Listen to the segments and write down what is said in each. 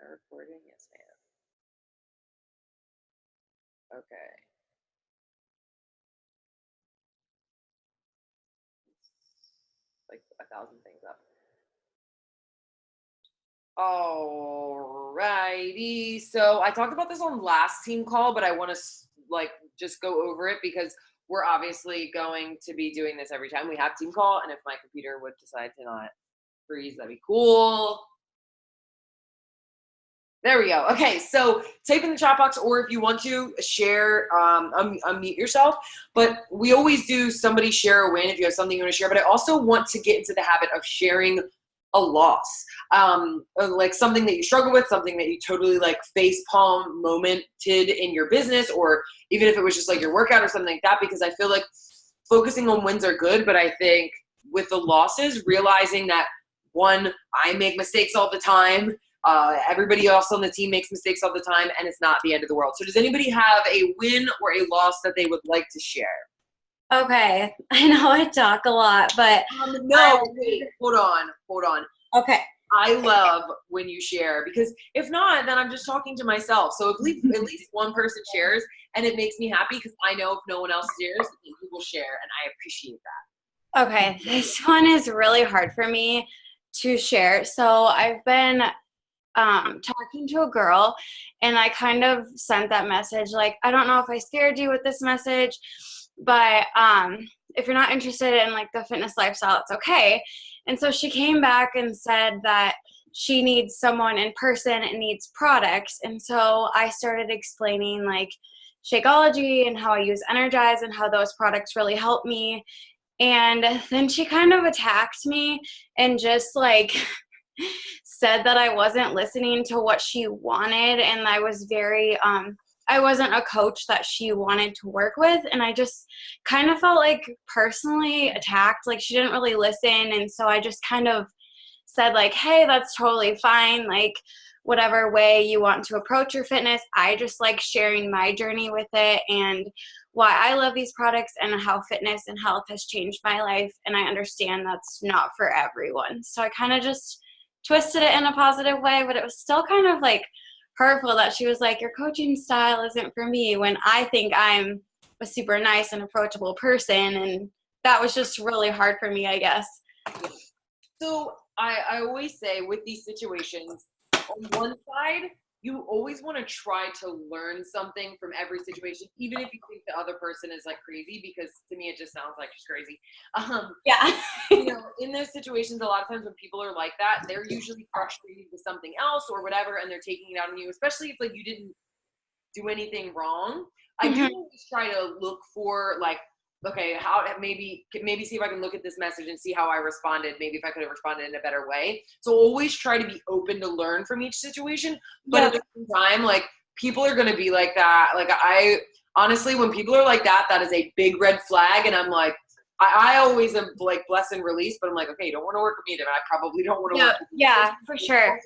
Start recording? Yes, ma'am. Okay. Like 1,000 things up. Alrighty. So I talked about this on last team call, but I want to just go over it because we're obviously going to be doing this every time we have team call. And if my computer would decide to not freeze, that'd be cool. There we go. Okay, so type in the chat box, or if you want to share, unmute yourself. But we always do somebody share a win if you have something you want to share. But I also want to get into the habit of sharing a loss, like something that you struggle with, something that you totally like face palm momented in your business, or even if it was just like your workout or something like that. Because I feel like focusing on wins are good, but I think with the losses, realizing that one, I make mistakes all the time. Everybody else on the team makes mistakes all the time, and it's not the end of the world. So does anybody have a win or a loss that they would like to share? Okay. I know I talk a lot, but no, wait, hold on. Okay. I love when you share, because if not, then I'm just talking to myself. So at least one person shares, and it makes me happy because I know if no one else shares, you will share, and I appreciate that. Okay, this one is really hard for me to share. So I've been talking to a girl, and I kind of sent that message like, I don't know if I scared you with this message, but if you're not interested in like the fitness lifestyle, it's okay. And so she came back and said that she needs someone in person and needs products. And so I started explaining like Shakeology and how I use Energize and how those products really help me. And then she kind of attacked me and just like said that I wasn't listening to what she wanted, and I was very I wasn't a coach that she wanted to work with, and I just kind of felt like personally attacked, like she didn't really listen. And so I just kind of said like, hey, that's totally fine, like whatever way you want to approach your fitness. I just like sharing my journey with it and why I love these products and how fitness and health has changed my life, and I understand that's not for everyone. So I kind of just twisted it in a positive way, but it was still kind of like hurtful that she was like, your coaching style isn't for me, when I think I'm a super nice and approachable person. And that was just really hard for me, I guess. So I always say with these situations, on one side, you always want to try to learn something from every situation, even if you think the other person is like crazy, because to me it just sounds like she's crazy. Yeah. In those situations, a lot of times when people are like that, they're usually frustrated with something else or whatever, and they're taking it out on you, especially if like you didn't do anything wrong. I do always try to look for like, okay, how maybe see if I can look at this message and see how I responded. Maybe if I could have responded in a better way. So always try to be open to learn from each situation. But at the same time, like people are going to be like that. Like I honestly, when people are like that, that is a big red flag. And I'm like, I always am like bless and release, but I'm like, okay, you don't want to work with me, then I probably don't want to work with you. Yeah, for sure.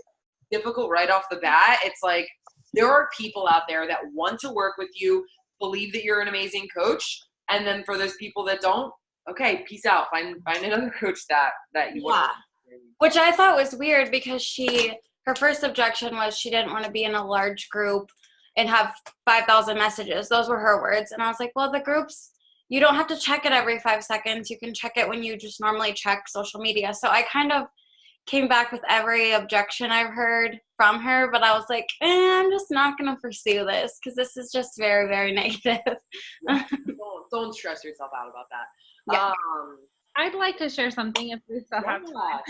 Difficult right off the bat. It's like there are people out there that want to work with you, believe that you're an amazing coach. And then for those people that don't, okay, peace out. Find another coach that you want. Which I thought was weird because her first objection was she didn't want to be in a large group and have 5,000 messages. Those were her words. And I was like, well, the groups, you don't have to check it every 5 seconds. You can check it when you just normally check social media. So I kind of came back with every objection I've heard from her, but I was like, I'm just not going to pursue this because this is just very, very negative. Don't stress yourself out about that. Yeah. I'd like to share something if we still have time.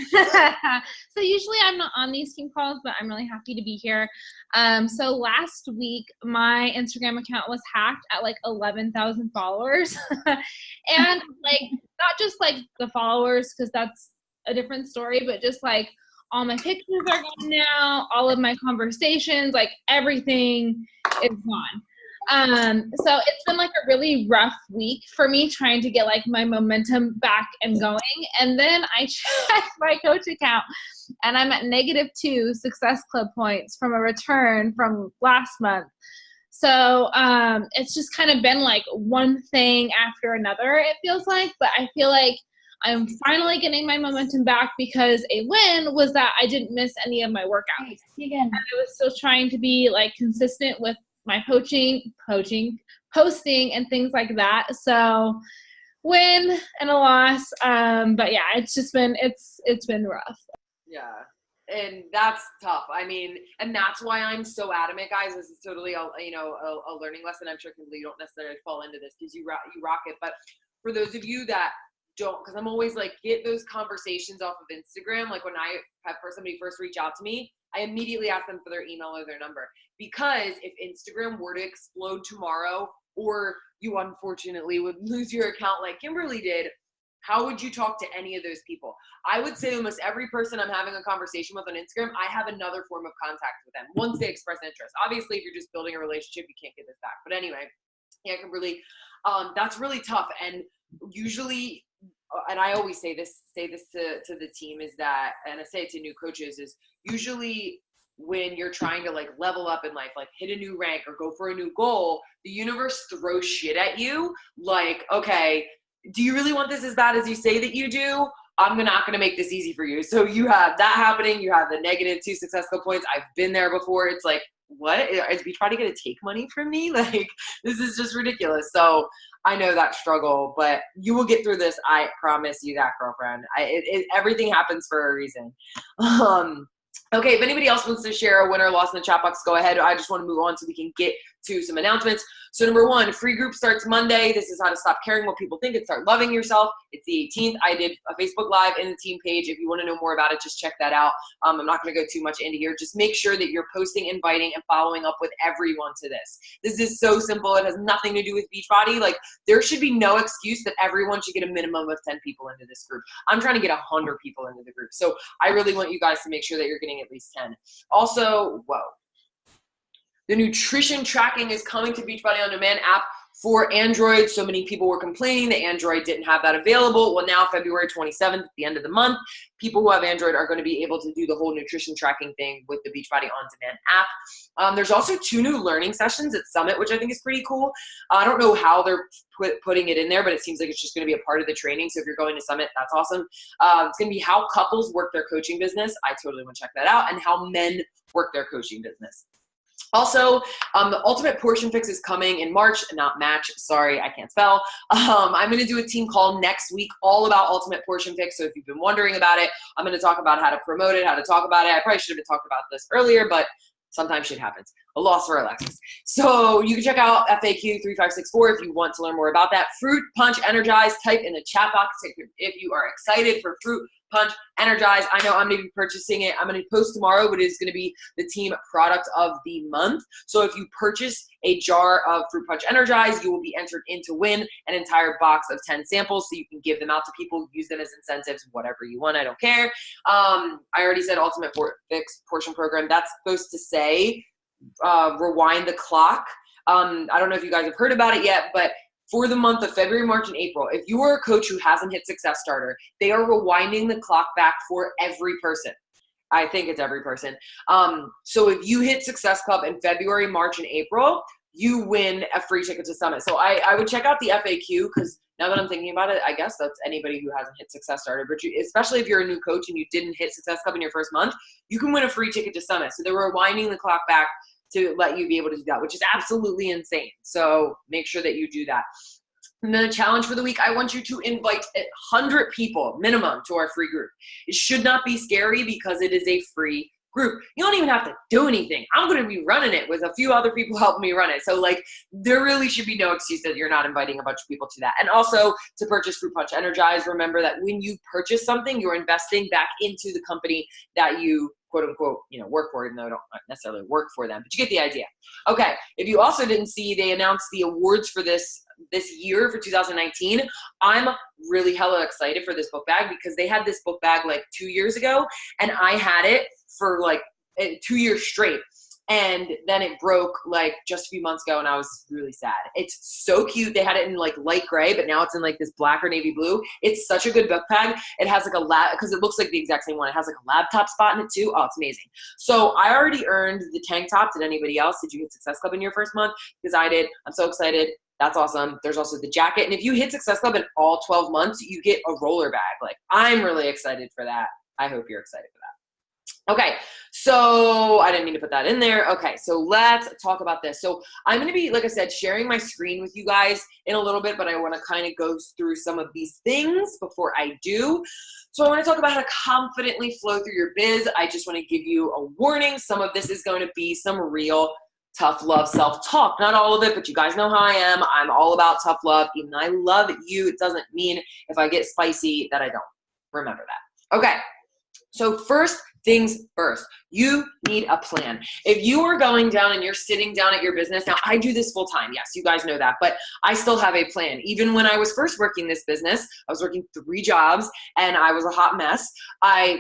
So usually I'm not on these team calls, but I'm really happy to be here. So last week, my Instagram account was hacked at like 11,000 followers. And like, not just like the followers, because that's a different story, but just like all my pictures are gone now, all of my conversations, like everything is gone. So it's been like a really rough week for me trying to get like my momentum back and going. And then I checked my coach account and I'm at -2 Success Club points from a return from last month. So it's just kind of been like one thing after another, it feels like, but I feel like I'm finally getting my momentum back because a win was that I didn't miss any of my workouts. Nice. Again. And I was still trying to be like consistent with my posting and things like that. So win and a loss. But yeah, it's been rough. Yeah. And that's tough. I mean, and that's why I'm so adamant, guys. This is totally a learning lesson. I'm sure you don't necessarily fall into this because you rock it. But for those of you that don't, because I'm always like, get those conversations off of Instagram. Like when I have somebody first reach out to me, I immediately ask them for their email or their number, because if Instagram were to explode tomorrow, or you unfortunately would lose your account like Kimberly did, how would you talk to any of those people? I would say almost every person I'm having a conversation with on Instagram, I have another form of contact with them once they express interest. Obviously, if you're just building a relationship, you can't get this back. But anyway, yeah, Kimberly, that's really tough. And usually, and I always say this to the team, is that, and I say it to new coaches, is usually when you're trying to like level up in life, like hit a new rank or go for a new goal, the universe throws shit at you. Like, okay, do you really want this as bad as you say that you do? I'm not going to make this easy for you. So you have that happening. You have the -2 success skill points. I've been there before. It's like, what? Is we try to get to take money from me? Like, this is just ridiculous. So I know that struggle, but you will get through this. I promise you that, girlfriend. Everything happens for a reason. Okay, if anybody else wants to share a winner or loss in the chat box, go ahead. I just want to move on so we can get to some announcements. So number 1, free group starts Monday. This is how to stop caring what people think and start loving yourself. It's the 18th. I did a Facebook Live in the team page. If you want to know more about it, just check that out. I'm not going to go too much into here. Just make sure that you're posting, inviting, and following up with everyone to this. This is so simple. It has nothing to do with Beachbody. Like, there should be no excuse that everyone should get a minimum of 10 people into this group. I'm trying to get 100 people into the group. So I really want you guys to make sure that you're getting at least 10. Also, the nutrition tracking is coming to Beachbody On Demand app for Android. So many people were complaining that Android didn't have that available. Well, now February 27th, at the end of the month, people who have Android are going to be able to do the whole nutrition tracking thing with the Beachbody On Demand app. There's also 2 new learning sessions at Summit, which I think is pretty cool. I don't know how they're putting it in there, but it seems like it's just going to be a part of the training. So if you're going to Summit, that's awesome. It's going to be how couples work their coaching business. I totally want to check that out. And how men work their coaching business. Also, the Ultimate Portion Fix is coming in March, not match. Sorry, I can't spell. I'm going to do a team call next week all about Ultimate Portion Fix. So if you've been wondering about it, I'm going to talk about how to promote it, how to talk about it. I probably should have been talking about this earlier, but sometimes shit happens. A loss for Alexis. So you can check out FAQ 3564 if you want to learn more about that. Fruit Punch Energize. Type in the chat box if you are excited for Fruit Punch Energize. I know I'm going to be purchasing it. I'm going to post tomorrow, but it's going to be the team product of the month. So if you purchase a jar of Fruit Punch Energize, you will be entered in to win an entire box of 10 samples, so you can give them out to people, use them as incentives, whatever you want. I don't care. I already said Ultimate Fix Portion Program. That's supposed to say rewind the clock. I don't know if you guys have heard about it yet, but for the month of February, March, and April, if you are a coach who hasn't hit Success Starter, they are rewinding the clock back for every person. I think it's every person. So if you hit Success Club in February, March, and April, you win a free ticket to Summit. So I would check out the FAQ, because now that I'm thinking about it, I guess that's anybody who hasn't hit Success Starter. But especially if you're a new coach and you didn't hit Success Club in your first month, you can win a free ticket to Summit. So they're rewinding the clock back to let you be able to do that, which is absolutely insane. So make sure that you do that. And then the challenge for the week, I want you to invite 100 people minimum to our free group. It should not be scary because it is a free group. You don't even have to do anything. I'm going to be running it with a few other people helping me run it. So like, there really should be no excuse that you're not inviting a bunch of people to that. And also to purchase Fruit Punch Energize, remember that when you purchase something, you're investing back into the company that you quote unquote, work for, even though I don't necessarily work for them, but you get the idea. Okay. If you also didn't see, they announced the awards for this year for 2019. I'm really hella excited for this book bag because they had this book bag like 2 years ago and I had it for like 2 years straight. And then it broke like just a few months ago and I was really sad. It's so cute. They had it in like light gray, but now it's in like this black or navy blue. It's such a good book bag. It has like a because it looks like the exact same one. It has like a laptop spot in it too. Oh, it's amazing. So I already earned the tank top. Did anybody else? Did you hit Success Club in your first month? Because I did. I'm so excited. That's awesome. There's also the jacket. And if you hit Success Club in all 12 months, you get a roller bag. Like, I'm really excited for that. I hope you're excited for that. Okay, so I didn't mean to put that in there. Okay, so let's talk about this. So I'm going to be, like I said, sharing my screen with you guys in a little bit, but I want to kind of go through some of these things before I do. So I want to talk about how to confidently flow through your biz. I just want to give you a warning. Some of this is going to be some real tough love self-talk. Not all of it, but you guys know how I am. I'm all about tough love. Even though I love you, it doesn't mean if I get spicy that I don't. Remember that. Okay, so first things first, you need a plan. If you are going down and you're sitting down at your business, now I do this full time. Yes, you guys know that, but I still have a plan. Even when I was first working this business, I was working 3 jobs and I was a hot mess.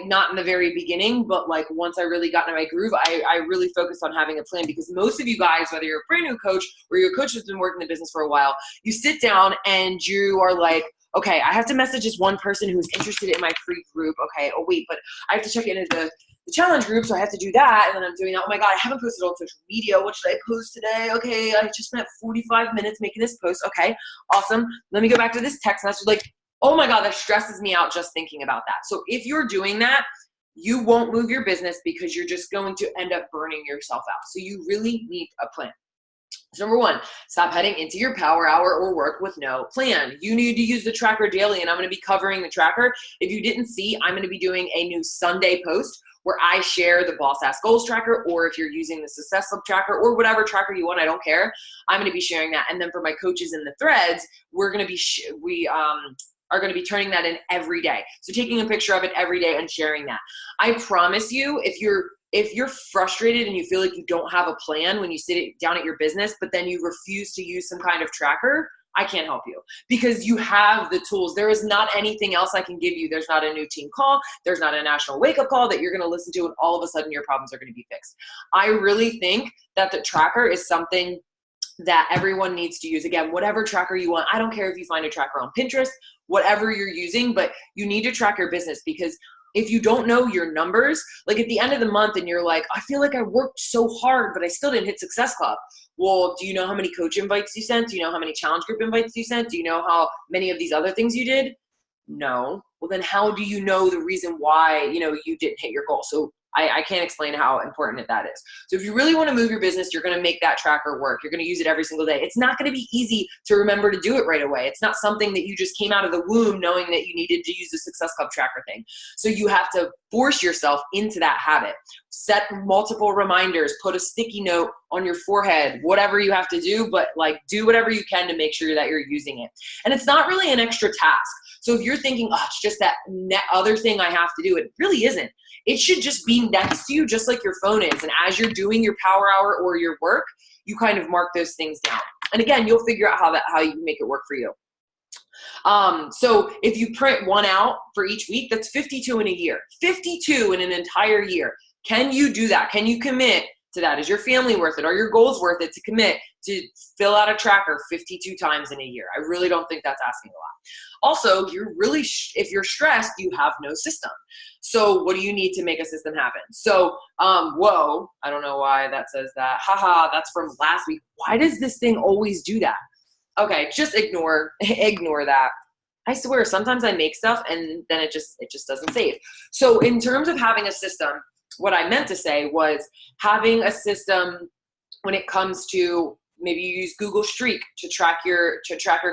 Not in the very beginning, but like once I really got into my groove, I really focused on having a plan, because most of you guys, whether you're a brand new coach or you're a coach that's been working the business for a while, you sit down and you are like, okay, I have to message this one person who's interested in my free group. Okay, oh wait, but I have to check into the challenge group, so I have to do that, and then I'm doing that. Oh my God, I haven't posted on social media. What should I post today? Okay, I just spent 45 minutes making this post. Okay, awesome. Let me go back to this text message. Like, oh my God, that stresses me out just thinking about that. So if you're doing that, you won't move your business, because you're just going to end up burning yourself out. So you really need a plan. So number 1, stop heading into your power hour or work with no plan. You need to use the tracker daily, and I'm going to be covering the tracker. If you didn't see, I'm going to be doing a new Sunday post where I share the Boss Ass Goals tracker, or if you're using the Success Club tracker or whatever tracker you want, I don't care. I'm going to be sharing that. And then for my coaches in the threads, we're going to be are going to be turning that in every day. So taking a picture of it every day and sharing that. I promise you, if you're frustrated and you feel like you don't have a plan when you sit down at your business, but then you refuse to use some kind of tracker, I can't help you, because you have the tools. There is not anything else I can give you. There's not a new team call. There's not a national wake-up call that you're going to listen to, and all of a sudden your problems are going to be fixed. I really think that the tracker is something that everyone needs to use. Again, whatever tracker you want. I don't care if you find a tracker on Pinterest, whatever you're using, but you need to track your business, because if you don't know your numbers, like at the end of the month and you're like, I feel like I worked so hard, but I still didn't hit Success Club. Well, do you know how many coach invites you sent? Do you know how many challenge group invites you sent? Do you know how many of these other things you did? No. Well, then how do you know the reason why, you didn't hit your goal? So I can't explain how important that is. So if you really want to move your business, you're going to make that tracker work. You're going to use it every single day. It's not going to be easy to remember to do it right away. It's not something that you just came out of the womb knowing that you needed to use the Success Club tracker thing. So you have to force yourself into that habit. Set multiple reminders, put a sticky note on your forehead, whatever you have to do, but do whatever you can to make sure that you're using it. And it's not really an extra task. So if you're thinking, oh, it's just that other thing I have to do, it really isn't. It should just be next to you, just like your phone is. And as you're doing your power hour or your work, you kind of mark those things down. And again, you'll figure out how you can make it work for you. So if you print 1 out for each week, that's 52 in a year. 52 in an entire year. Can you do that? Can you commit to that? Is your family worth it? Are your goals worth it to commit to fill out a tracker 52 times in a year? I really don't think that's asking a lot. Also, if you're stressed, you have no system. So what do you need to make a system happen? So, whoa, I don't know why that says that. Haha, that's from last week. Why does this thing always do that? Okay, just ignore that. I swear, sometimes I make stuff and then it just doesn't save. So in terms of having a system, what I meant to say was having a system when it comes to, maybe you use Google Streak to track your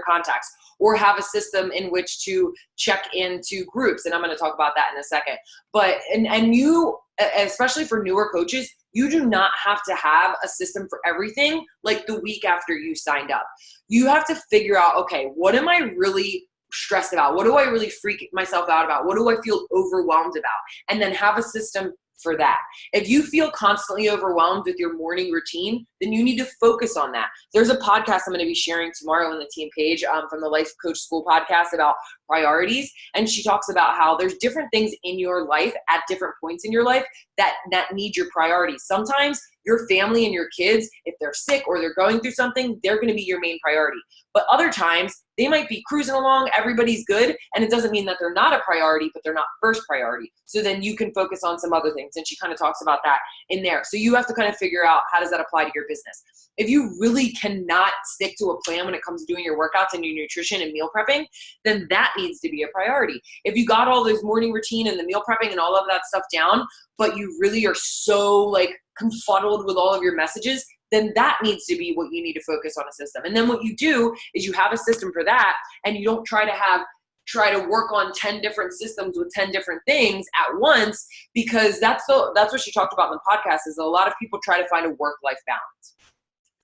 contacts, or have a system in which to check into groups. And I'm going to talk about that in a second. But, and you, especially for newer coaches, you do not have to have a system for everything like the week after you signed up. You have to figure out, okay, what am I really stressed about? What do I really freak myself out about? What do I feel overwhelmed about? And then have a system for that. If you feel constantly overwhelmed with your morning routine, then you need to focus on that. There's a podcast I'm going to be sharing tomorrow on the team page from the Life Coach School podcast about priorities. And she talks about how there's different things in your life at different points in your life that need your priorities. Sometimes your family and your kids, if they're sick or they're going through something, they're going to be your main priority. But other times they might be cruising along, everybody's good, and it doesn't mean that they're not a priority, but they're not first priority. So then you can focus on some other things. And she kind of talks about that in there. So you have to kind of figure out, how does that apply to your business? If you really cannot stick to a plan when it comes to doing your workouts and your nutrition and meal prepping, then that needs to be a priority. If you got all those morning routine and the meal prepping and all of that stuff down, but you really are so like confuddled with all of your messages, then that needs to be what you need to focus on, a system. And then what you do is you have a system for that, and you don't try to work on 10 different systems with 10 different things at once, because that's what she talked about in the podcast, is a lot of people try to find a work-life balance.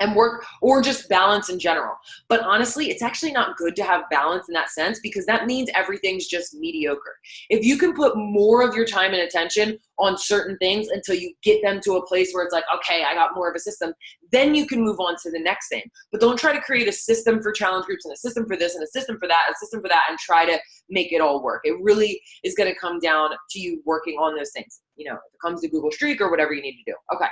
And work, or just balance in general. But honestly, it's actually not good to have balance in that sense, because that means everything's just mediocre. If you can put more of your time and attention on certain things until you get them to a place where it's like, okay, I got more of a system, then you can move on to the next thing. But don't try to create a system for challenge groups and a system for this and a system for that, a system for that, and try to make it all work. It really is going to come down to you working on those things. You know, if it comes to Google Streak or whatever you need to do. Okay.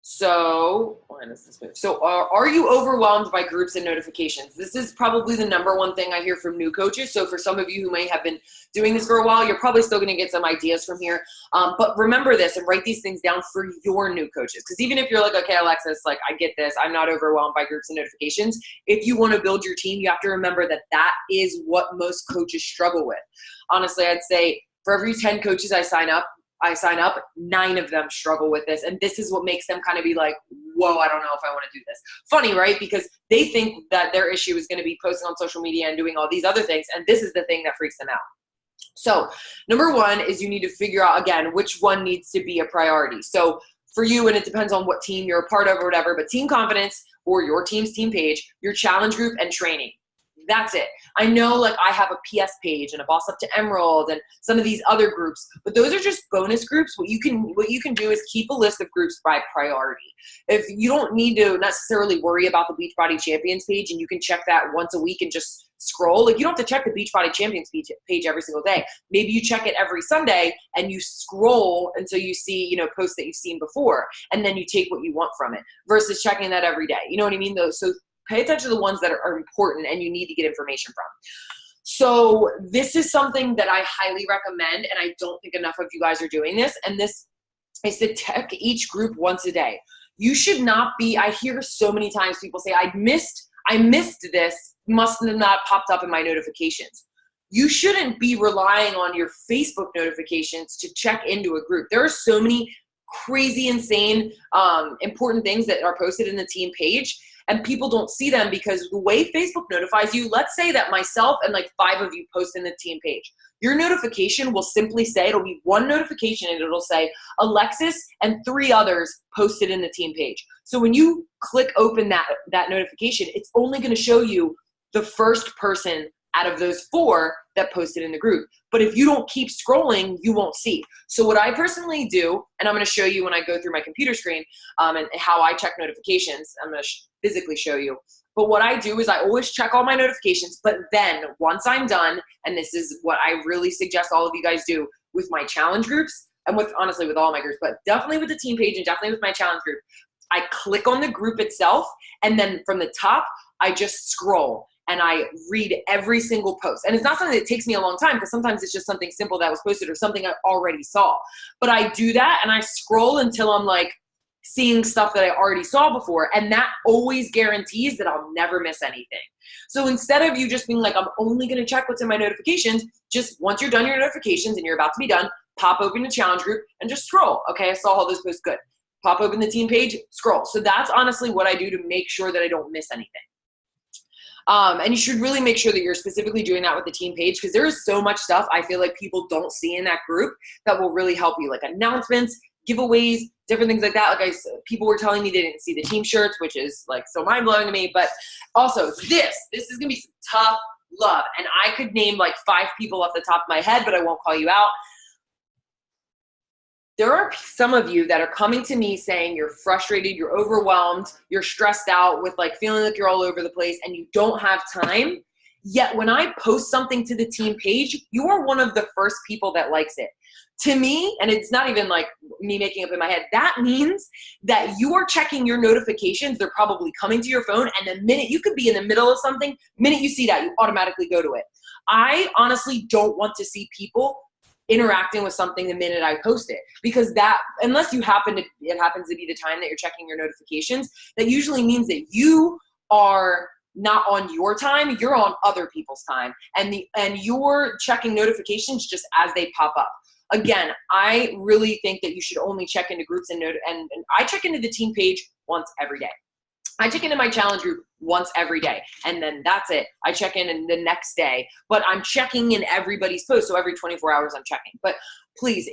So, are you overwhelmed by groups and notifications? This is probably the number one thing I hear from new coaches. So for some of you who may have been doing this for a while, you're probably still going to get some ideas from here. But remember this and write these things down for your new coaches. Because even if you're like, okay, Alexis, like I get this, I'm not overwhelmed by groups and notifications. If you want to build your team, you have to remember that that is what most coaches struggle with. Honestly, I'd say for every 10 coaches I sign up, 9 of them struggle with this. And this is what makes them kind of be like, whoa, I don't know if I want to do this. Funny, right? Because they think that their issue is going to be posting on social media and doing all these other things. And this is the thing that freaks them out. So number one is you need to figure out, again, which one needs to be a priority. So for you, and it depends on what team you're a part of or whatever, but Team Confidence or your team's team page, your challenge group, and training. That's it. I know, like, I have a PS page and a Boss Up to Emerald and some of these other groups, but those are just bonus groups. What you can do is keep a list of groups by priority. If you don't need to necessarily worry about the Beachbody Champions page, and you can check that once a week and just scroll. Like, you don't have to check the Beachbody Champions page every single day. Maybe you check it every Sunday and you scroll until you see, you know, posts that you've seen before, and then you take what you want from it versus checking that every day. You know what I mean? So pay attention to the ones that are important and you need to get information from. So this is something that I highly recommend, and I don't think enough of you guys are doing this. And this is to check each group once a day. You should not be, I hear so many times people say, I missed this, must have not popped up in my notifications. You shouldn't be relying on your Facebook notifications to check into a group. There are so many crazy, insane, important things that are posted in the team page, and people don't see them because the way Facebook notifies you, let's say that myself and like 5 of you post in the team page. Your notification will simply say, it'll be one notification and it'll say Alexis and 3 others posted in the team page. So when you click open that notification, it's only going to show you the first person out of those 4 that posted in the group. But if you don't keep scrolling, you won't see. So what I personally do, and I'm going to show you when I go through my computer screen and how I check notifications, I'm going to physically show you. But what I do is I always check all my notifications, but then once I'm done, and this is what I really suggest all of you guys do with my challenge groups, and with honestly with all my groups, but definitely with the team page and definitely with my challenge group, I click on the group itself, and then from the top, I just scroll and I read every single post. And it's not something that takes me a long time, because sometimes it's just something simple that was posted or something I already saw. But I do that and I scroll until I'm like seeing stuff that I already saw before. And that always guarantees that I'll never miss anything. So instead of you just being like, I'm only going to check what's in my notifications, just once you're done your notifications and you're about to be done, pop open the challenge group and just scroll. Okay, I saw all those posts, good. Pop open the team page, scroll. So that's honestly what I do to make sure that I don't miss anything. And you should really make sure that you're specifically doing that with the team page, because there is so much stuff I feel like people don't see in that group that will really help you, like announcements, giveaways, different things like that. Like people were telling me they didn't see the team shirts, which is like so mind blowing to me. But also this is going to be some tough love. And I could name like 5 people off the top of my head, but I won't call you out. There are some of you that are coming to me saying you're frustrated, you're overwhelmed, you're stressed out with like feeling like you're all over the place and you don't have time. Yet when I post something to the team page, you are one of the first people that likes it. To me, and it's not even like me making up in my head, that means that you are checking your notifications. They're probably coming to your phone, and the minute you could be in the middle of something, minute you see that, you automatically go to it. I honestly don't want to see people interacting with something the minute I post it, because that, unless it happens to be the time that you're checking your notifications, that usually means that you are not on your time, you're on other people's time, and you're checking notifications just as they pop up. Again, I really think that you should only check into groups and I check into the team page once every day. I check into my challenge group once every day, and then that's it. I check in the next day, but I'm checking in everybody's post. So every 24 hours I'm checking. But please,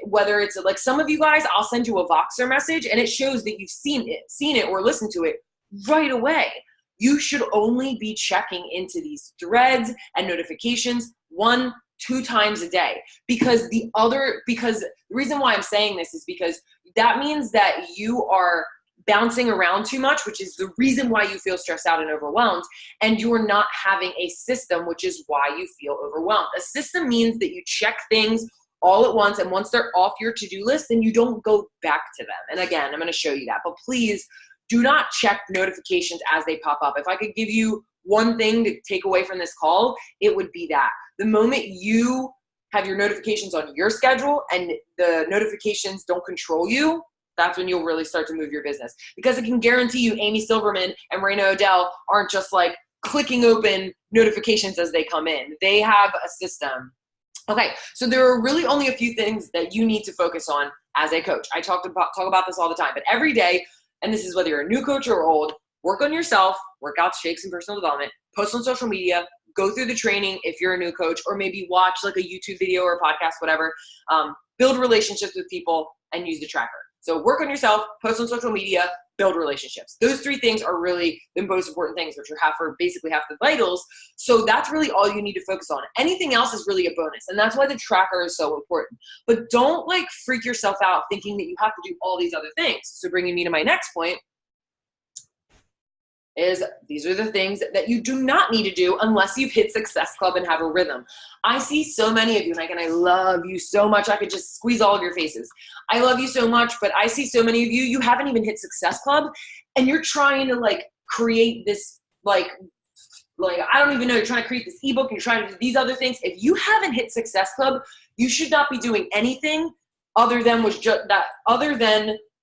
whether it's like some of you guys, I'll send you a Voxer message and it shows that you've seen it or listened to it right away. You should only be checking into these threads and notifications 1-2 times a day, because the reason why I'm saying this is because that means that you are bouncing around too much, which is the reason why you feel stressed out and overwhelmed, and you're not having a system, which is why you feel overwhelmed. A system means that you check things all at once, and once they're off your to-do list, then you don't go back to them. And again, I'm going to show you that, but please do not check notifications as they pop up. If I could give you one thing to take away from this call, it would be that. The moment you have your notifications on your schedule and the notifications don't control you, that's when you'll really start to move your business. Because I can guarantee you Amy Silverman and Raina Odell aren't just like clicking open notifications as they come in. They have a system. Okay, so there are really only a few things that you need to focus on as a coach. I talk about this all the time, but every day, and this is whether you're a new coach or old, work on yourself, workouts, shakes, and personal development, post on social media, go through the training if you're a new coach, or maybe watch like a YouTube video or a podcast, whatever. Build relationships with people and use the tracker. So work on yourself, post on social media, build relationships. Those three things are really the most important things, which are basically half the vitals. So that's really all you need to focus on. Anything else is really a bonus. And that's why the tracker is so important. But don't like freak yourself out thinking that you have to do all these other things. So bringing me to my next point is these are the things that you do not need to do unless you've hit Success Club and have a rhythm. I see so many of you, Mike, and I love you so much. I could just squeeze all of your faces. I love you so much, but I see so many of you, you haven't even hit Success Club, and you're trying to like create this like I don't even know, you're trying to create this ebook, and you're trying to do these other things. If you haven't hit Success Club, you should not be doing anything other than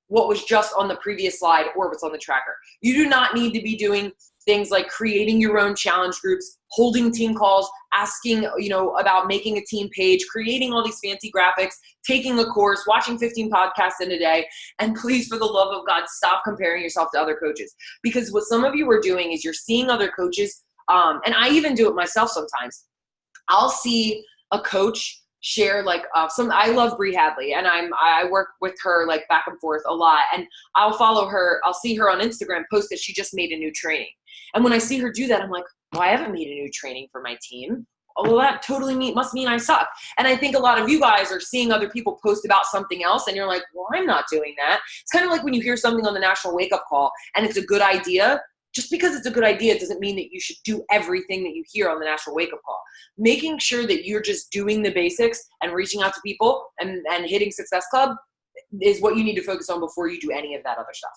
what was just on the previous slide or what's on the tracker. You do not need to be doing things like creating your own challenge groups, holding team calls, asking, about making a team page, creating all these fancy graphics, taking a course, watching 15 podcasts in a day. And please, for the love of God, stop comparing yourself to other coaches. Because what some of you are doing is you're seeing other coaches, and I even do it myself sometimes. I'll see a coach share I love Bree Hadley, and I work with her like back and forth a lot, and I'll follow her. I'll see her on Instagram post that she just made a new training, and when I see her do that, I'm like, well, I haven't made a new training for my team. Oh, well, that totally must mean I suck. And I think a lot of you guys are seeing other people post about something else, and you're like, well, I'm not doing that. It's kind of like when you hear something on the National Wake Up Call and it's a good idea. Just because it's a good idea doesn't mean that you should do everything that you hear on the National Wake Up Call. Making sure that you're just doing the basics and reaching out to people and hitting Success Club is what you need to focus on before you do any of that other stuff.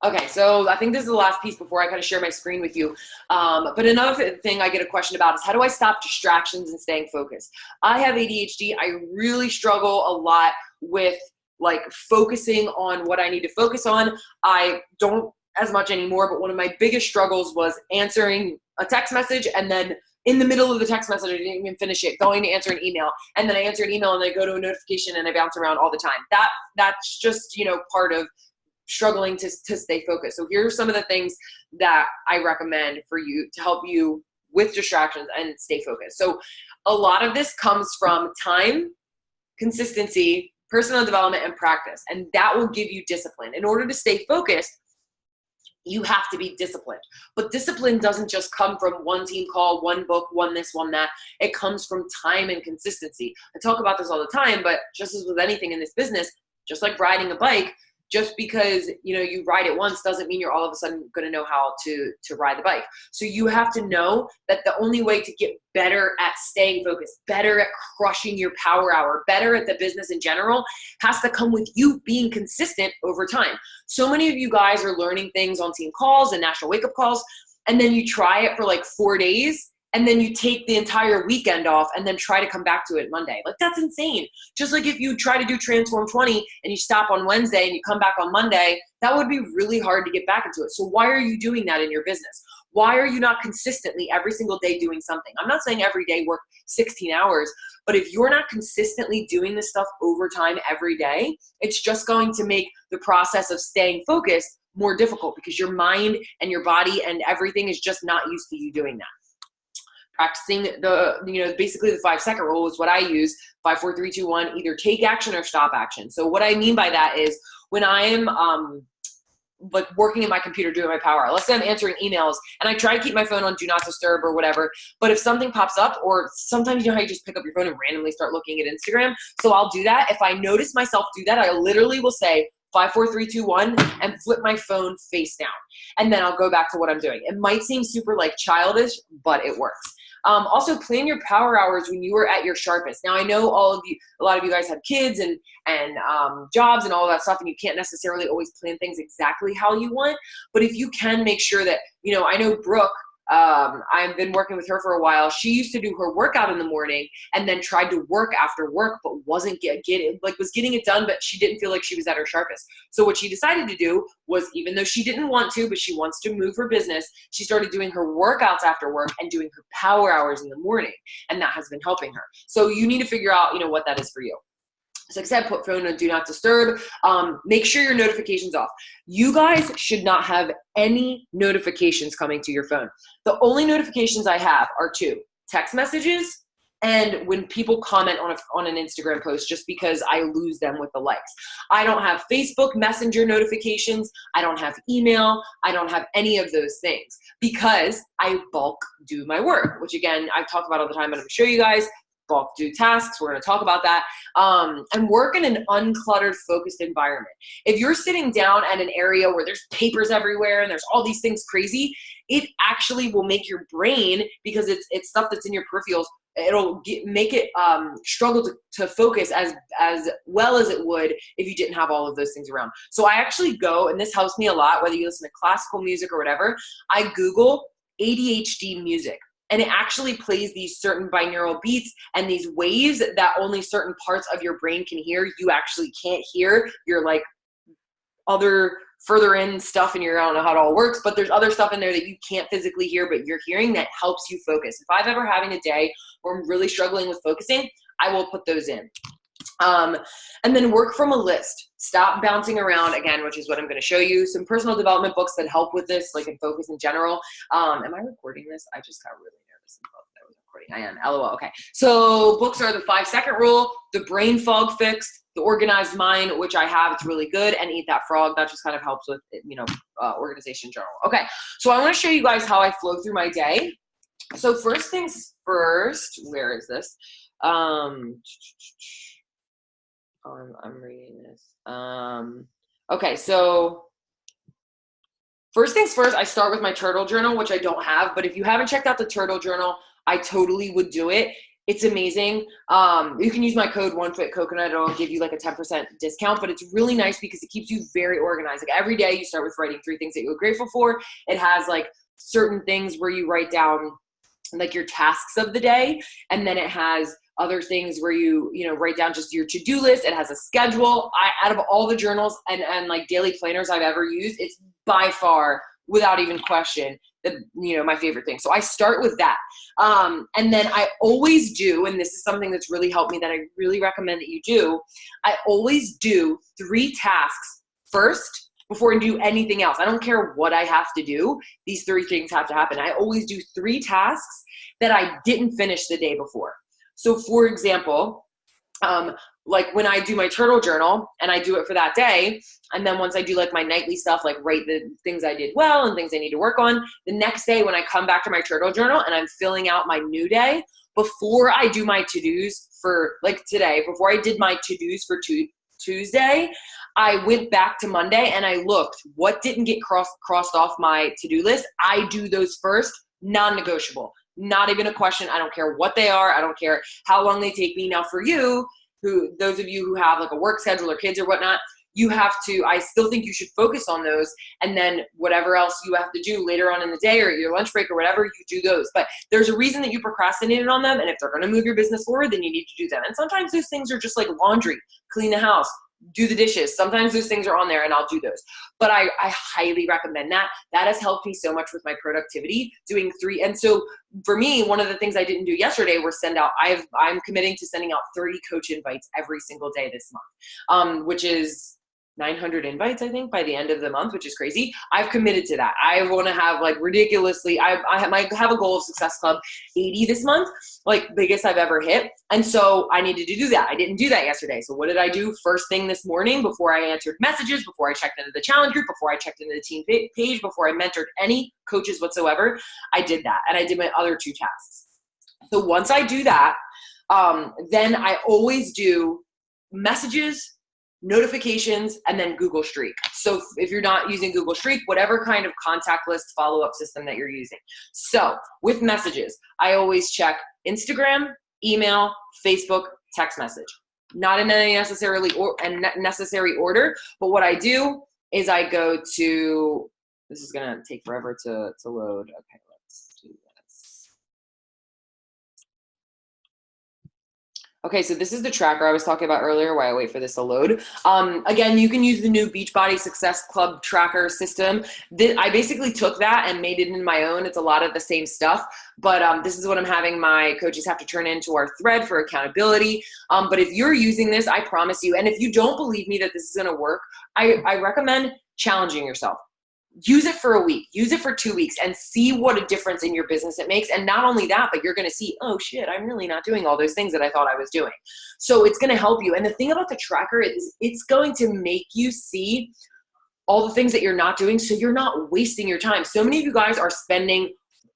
Okay, so I think this is the last piece before I kind of share my screen with you. But another thing I get a question about is how do I stop distractions and staying focused? I have ADHD. I really struggle a lot with like focusing on what I need to focus on. I don't as much anymore, but one of my biggest struggles was answering a text message, and then in the middle of the text message, I didn't even finish it, going to answer an email, and then I answer an email and I go to a notification and I bounce around all the time. That's just, part of struggling to stay focused. So here are some of the things that I recommend for you to help you with distractions and stay focused. So a lot of this comes from time, consistency, personal development, and practice. And that will give you discipline. In order to stay focused, you have to be disciplined. But discipline doesn't just come from one team call, one book, one this, one that. It comes from time and consistency. I talk about this all the time, but just as with anything in this business, just like riding a bike, just because, you know, you ride it once doesn't mean you're all of a sudden going to know how to ride the bike. So you have to know that the only way to get better at staying focused, better at crushing your power hour, better at the business in general, has to come with you being consistent over time. So many of you guys are learning things on team calls and national wake up calls, and then you try it for like 4 days, and then you take the entire weekend off and then try to come back to it Monday. Like, that's insane. Just like if you try to do Transform 20 and you stop on Wednesday and you come back on Monday, that would be really hard to get back into it. So why are you doing that in your business? Why are you not consistently every single day doing something? I'm not saying every day work 16 hours, but if you're not consistently doing this stuff over time every day, it's just going to make the process of staying focused more difficult because your mind and your body and everything is just not used to you doing that. Practicing basically the 5-second rule is what I use. 5, 4, 3, 2, 1, either take action or stop action. So what I mean by that is when I am like working in my computer doing my power hour, let's say I'm answering emails and I try to keep my phone on do not disturb or whatever, but if something pops up, or sometimes you know how you just pick up your phone and randomly start looking at Instagram. So I'll do that. If I notice myself do that, I literally will say 5, 4, 3, 2, 1 and flip my phone face down. And then I'll go back to what I'm doing. It might seem super like childish, but it works. Also, plan your power hours when you are at your sharpest. Now, I know a lot of you guys have kids and jobs and all of that stuff, and you can't necessarily always plan things exactly how you want. But if you can make sure that, you know, I know Brooke, I've been working with her for a while. She used to do her workout in the morning and then tried to work after work, but wasn't was getting it done, but she didn't feel like she was at her sharpest. So what she decided to do was, even though she didn't want to, but she wants to move her business, she started doing her workouts after work and doing her power hours in the morning. And that has been helping her. So you need to figure out, you know, what that is for you. So like I said, put phone on do not disturb. Make sure your notifications off. You guys should not have any notifications coming to your phone. The only notifications I have are 2: text messages and when people comment on an Instagram post, just because I lose them with the likes. I don't have Facebook Messenger notifications. I don't have email. I don't have any of those things because I bulk do my work, which again, I talk about all the time, and I'm gonna show you guys. Bulk do tasks. We're going to talk about that. And work in an uncluttered, focused environment. If you're sitting down at an area where there's papers everywhere and there's all these things crazy, it actually will make your brain, because it's stuff that's in your peripherals, it'll make it struggle to focus as well as it would if you didn't have all of those things around. So I actually go, and this helps me a lot, whether you listen to classical music or whatever, I Google ADHD music. And it actually plays these certain binaural beats and these waves that only certain parts of your brain can hear. You actually can't hear your like other further in stuff, and I don't know how it all works, but there's other stuff in there that you can't physically hear, but you're hearing, that helps you focus. If I've ever having a day where I'm really struggling with focusing, I will put those in. And then work from a list. Stop bouncing around, again, which is what I'm going to show you. Some personal development books that help with this, like in focus in general. Am I recording this? I just got really nervous and thought that I was recording. I am. LOL. Okay. So books are the 5-second rule, the brain fog fixed, the organized mind, which I have. It's really good. And Eat That Frog. That just kind of helps with, organization in general. Okay. So I want to show you guys how I flow through my day. So first things first, where is this? I'm reading this. Okay, so first things first, I start with my turtle journal, which I don't have, but if you haven't checked out the turtle journal, I totally would do it. It's amazing. You can use my code OneFitCoconut. It'll give you like a 10% discount, but it's really nice because it keeps you very organized. Like every day you start with writing 3 things that you're grateful for. It has like certain things where you write down like your tasks of the day, and then it has other things where you write down just your to-do list. It has a schedule. Out of all the journals and like daily planners I've ever used, it's by far, without even question, my favorite thing. So I start with that. And then I always do, and this is something that's really helped me that I really recommend that you do, I always do 3 tasks first before I do anything else. I don't care what I have to do. These 3 things have to happen. I always do 3 tasks that I didn't finish the day before. So for example, like when I do my turtle journal and I do it for that day, and then once I do like my nightly stuff, like write the things I did well and things I need to work on, the next day when I come back to my turtle journal and I'm filling out my new day, before I do my to-dos for like today, before I did my to-dos for Tuesday, I went back to Monday and I looked what didn't get crossed off my to-do list. I do those first, non-negotiable, not even a question. I don't care what they are. I don't care how long they take me. Now for you, those of you who have like a work schedule or kids or whatnot, you have to, I still think you should focus on those, and then whatever else you have to do later on in the day or your lunch break or whatever, you do those. But there's a reason that you procrastinated on them, and if they're going to move your business forward, then you need to do them. And sometimes those things are just like laundry, clean the house, do the dishes. Sometimes those things are on there and I'll do those. But I highly recommend that. That has helped me so much with my productivity, doing 3. And so for me, one of the things I didn't do yesterday was send out, I'm committing to sending out 30 coach invites every single day this month, which is 900 invites, I think, by the end of the month, which is crazy. I've committed to that. I want to have like ridiculously, I have a goal of Success Club 80 this month, like biggest I've ever hit. And so I needed to do that. I didn't do that yesterday. So what did I do first thing this morning before I answered messages, before I checked into the challenge group, before I checked into the team page, before I mentored any coaches whatsoever? I did that. And I did my other 2 tasks. So once I do that, then I always do messages, notifications, and then Google Streak. So if you're not using Google Streak, whatever kind of contact list follow-up system that you're using. So with messages, I always check Instagram, email, Facebook, text message. Not in any necessary order, but what I do is I go to, this is gonna take forever to load. Okay, let's do this. Okay, so this is the tracker I was talking about earlier while I wait for this to load. Again, you can use the new Beachbody Success Club tracker system. I basically took that and made it in my own. It's a lot of the same stuff, but this is what I'm having my coaches have to turn into our thread for accountability. But if you're using this, I promise you, and if you don't believe me that this is gonna work, I recommend challenging yourself. Use it for a week, use it for 2 weeks, and see what a difference in your business it makes. And not only that, but you're going to see, oh shit, I'm really not doing all those things that I thought I was doing. So it's going to help you. And the thing about the tracker is it's going to make you see all the things that you're not doing, so you're not wasting your time. So many of you guys are spending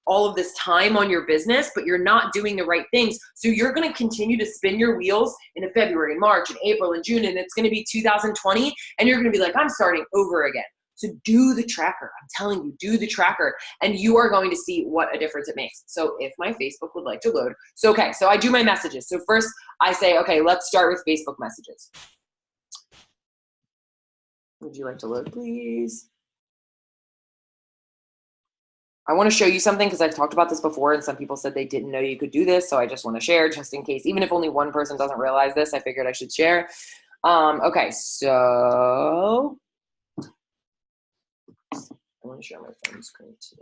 all of this time on your business, but you're not doing the right things. So you're going to continue to spin your wheels into February and March and April and June, and it's going to be 2020, and you're going to be like, I'm starting over again. So do the tracker. I'm telling you, do the tracker, and you are going to see what a difference it makes. So if my Facebook would like to load. So, okay, so I do my messages. So first I say, okay, let's start with Facebook messages. Would you like to load, please? I want to show you something because I've talked about this before and some people said they didn't know you could do this. So I just want to share just in case, even if only one person doesn't realize this, I figured I should share. Okay, so I want to share my phone screen too.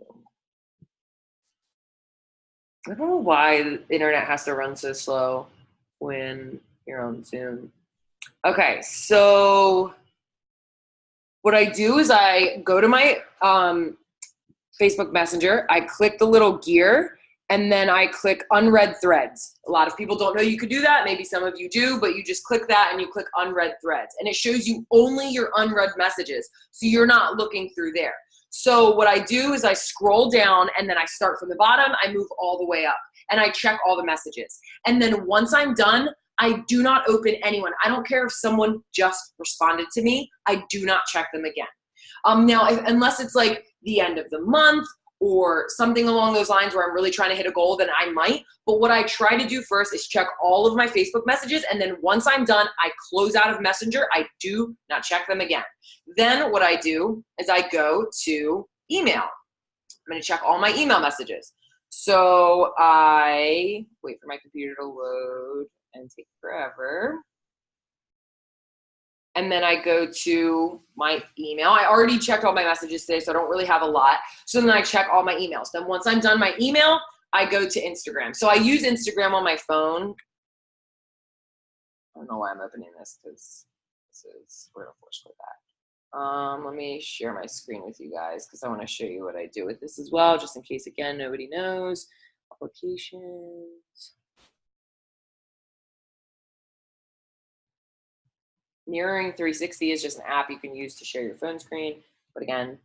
I don't know why the internet has to run so slow when you're on Zoom. Okay, so what I do is I go to my Facebook Messenger, I click the little gear, and then I click unread threads. A lot of people don't know you could do that. Maybe some of you do, but you just click that and you click unread threads. And it shows you only your unread messages, so you're not looking through there. So what I do is I scroll down and then I start from the bottom, I move all the way up, and I check all the messages. And then once I'm done, I do not open anyone. I don't care if someone just responded to me, I do not check them again. Now, unless it's like the end of the month or something along those lines where I'm really trying to hit a goal, then I might. But what I try to do first is check all of my Facebook messages, and then once I'm done, I close out of Messenger. I do not check them again. Then what I do is I go to email. I'm gonna check all my email messages. So I wait for my computer to load and take forever. And then I go to my email. I already checked all my messages today, so I don't really have a lot. So then I check all my emails. Then once I'm done my email, I go to Instagram. So I use Instagram on my phone. I don't know why I'm opening this because we're gonna force quit that. Let me share my screen with you guys because I want to show you what I do with this as well, just in case, again, nobody knows. Applications. Mirroring 360 is just an app you can use to share your phone screen. But again,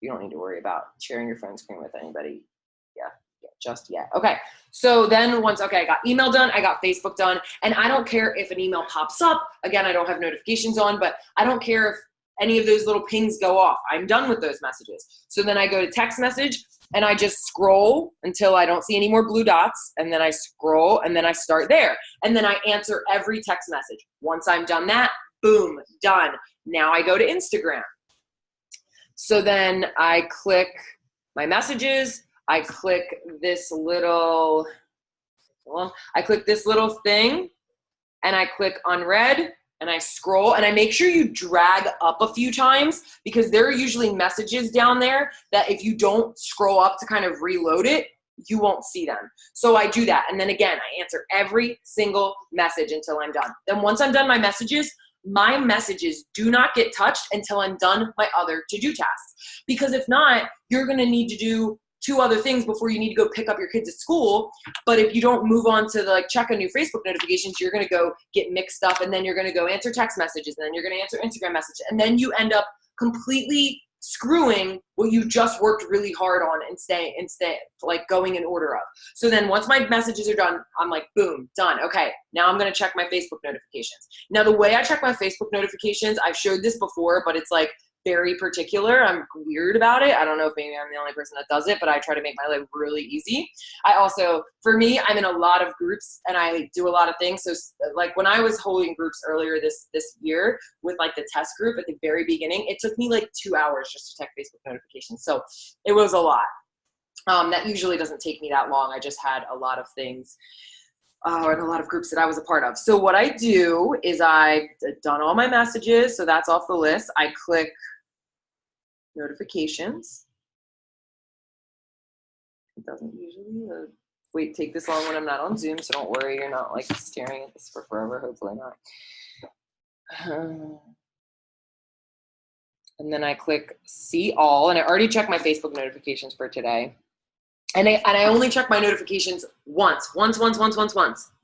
you don't need to worry about sharing your phone screen with anybody. Yeah. just yet. Okay. So then once, okay, I got email done, I got Facebook done, and I don't care if an email pops up. Again, I don't have notifications on, but I don't care if any of those little pings go off. I'm done with those messages. So then I go to text message and I just scroll until I don't see any more blue dots. And then I scroll and then I start there. And then I answer every text message. Once I'm done that, boom, done. Now I go to Instagram. So then I click my messages. I click this little thing and I click unread. And I scroll and I make sure you drag up a few times because there are usually messages down there that if you don't scroll up to kind of reload it, you won't see them. So I do that. And then again, I answer every single message until I'm done. Then once I'm done my messages do not get touched until I'm done my other to-do tasks. Because if not, you're going to need to do 2 other things before you need to go pick up your kids at school. But if you don't move on to check on your Facebook notifications, you're going to go get mixed up, and then you're going to go answer text messages, and then you're going to answer Instagram messages, and then you end up completely screwing what you just worked really hard on instead going in order of. So then once my messages are done, I'm like, boom, done. Okay, now I'm going to check my Facebook notifications. Now the way I check my Facebook notifications, I've showed this before, but it's very particular. I'm weird about it. I don't know if maybe I'm the only person that does it, but I try to make my life really easy. For me, I'm in a lot of groups and I do a lot of things. So when I was holding groups earlier this year with the test group at the very beginning, it took me 2 hours just to check Facebook notifications. So it was a lot. That usually doesn't take me that long. I just had a lot of things and a lot of groups that I was a part of. So what I do is I've done all my messages. So that's off the list. I click notifications. It doesn't usually take this long when I'm not on Zoom. So don't worry. You're not staring at this for forever. Hopefully not. And then I click see all, and I already checked my Facebook notifications for today. And I only check my notifications once.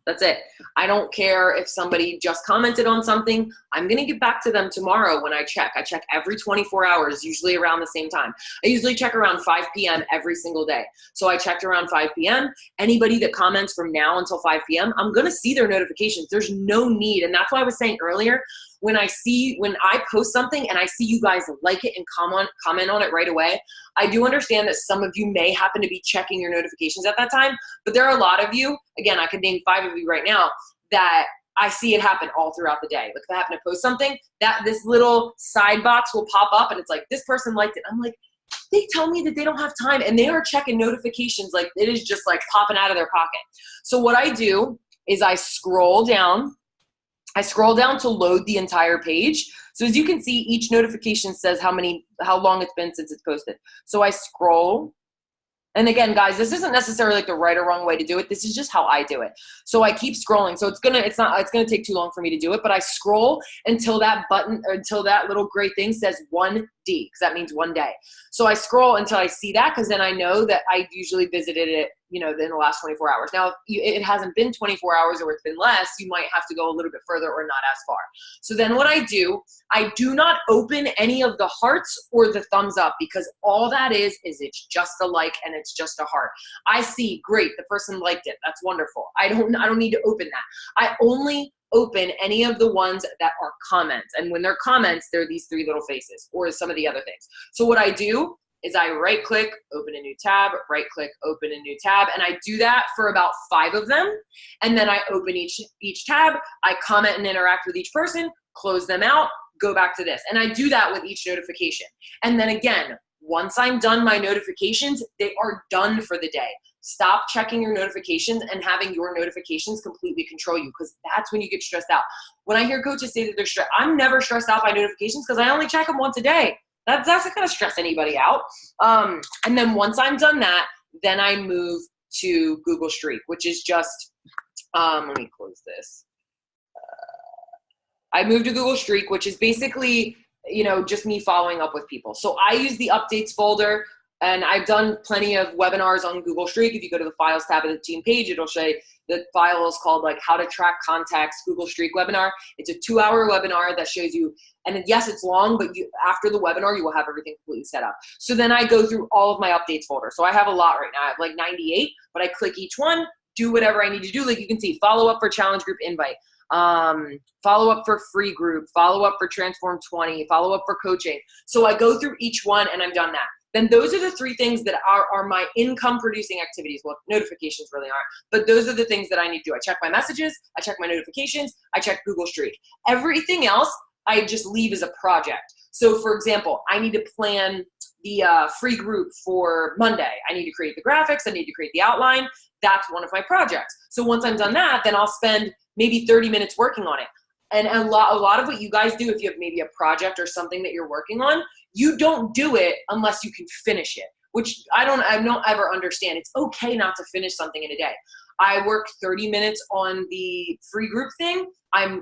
That's it. I don't care if somebody just commented on something. I'm going to get back to them tomorrow when I check. I check every 24 hours, usually around the same time. I usually check around 5 p.m. every single day. So I checked around 5 p.m. Anybody that comments from now until 5 p.m., I'm going to see their notifications. There's no need. And that's why I was saying earlier, when I post something and I see you guys like it and comment on it right away, I do understand that some of you may happen to be checking your notifications at that time, but there are a lot of you, again, I could name 5 of you right now, that I see it happen all throughout the day. If I happen to post something, that this little side box will pop up and it's this person liked it. I'm like, they tell me that they don't have time and they are checking notifications it is just popping out of their pocket. So what I do is I scroll down to load the entire page. So as you can see, each notification says how long it's been since it's posted. So I scroll. And again, guys, this isn't necessarily the right or wrong way to do it. This is just how I do it. So I keep scrolling. So it's gonna take too long for me to do it, but I scroll until that little gray thing says 1D, because that means 1 day. So I scroll until I see that, because then I know that I usually visited it, in the last 24 hours. Now, if it hasn't been 24 hours or it's been less, you might have to go a little bit further or not as far. So then what I do not open any of the hearts or the thumbs up, because all that is it's just a like and it's just a heart. I see, great, the person liked it. That's wonderful. I don't need to open that. I only open any of the ones that are comments. And when they're comments, they're these 3 little faces or some of the other things. So what I do is I right click, open a new tab, right click, open a new tab. And I do that for about 5 of them. And then I open each tab, I comment and interact with each person, close them out, go back to this. And I do that with each notification. And then again, once I'm done my notifications, they are done for the day. Stop checking your notifications and having your notifications completely control you, because that's when you get stressed out. When I hear coaches say that they're stressed, I'm never stressed out by notifications because I only check them once a day. That's not going to stress anybody out. And then once I'm done that, then I move to Google Streak, which is just, let me close this. I moved to Google Streak, which is basically, just me following up with people. So I use the updates folder, and I've done plenty of webinars on Google Streak. If you go to the files tab of the team page, it'll say, The file is called like How to Track Contacts Google Streak webinar. It's a 2-hour webinar that shows you, and yes, it's long, but after the webinar, you will have everything completely set up. So then I go through all of my updates folder. So I have a lot right now. I have like 98, but I click each one, do whatever I need to do. Like you can see, follow up for challenge group invite, follow up for free group, follow up for Transform 20, follow up for coaching. So I go through each one and I'm done that. Then those are the 3 things that are my income producing activities. Well, notifications really aren't, but those are the things that I need to do. I check my messages, I check my notifications, I check Google Streak. Everything else, I just leave as a project. So for example, I need to plan the free group for Monday. I need to create the graphics, I need to create the outline. That's one of my projects. So once I'm done that, then I'll spend maybe 30 minutes working on it. And a lot of what you guys do, if you have maybe a project or something that you're working on, you don't do it unless you can finish it, which I don't ever understand. It's okay not to finish something in a day. I work 30 minutes on the free group thing. I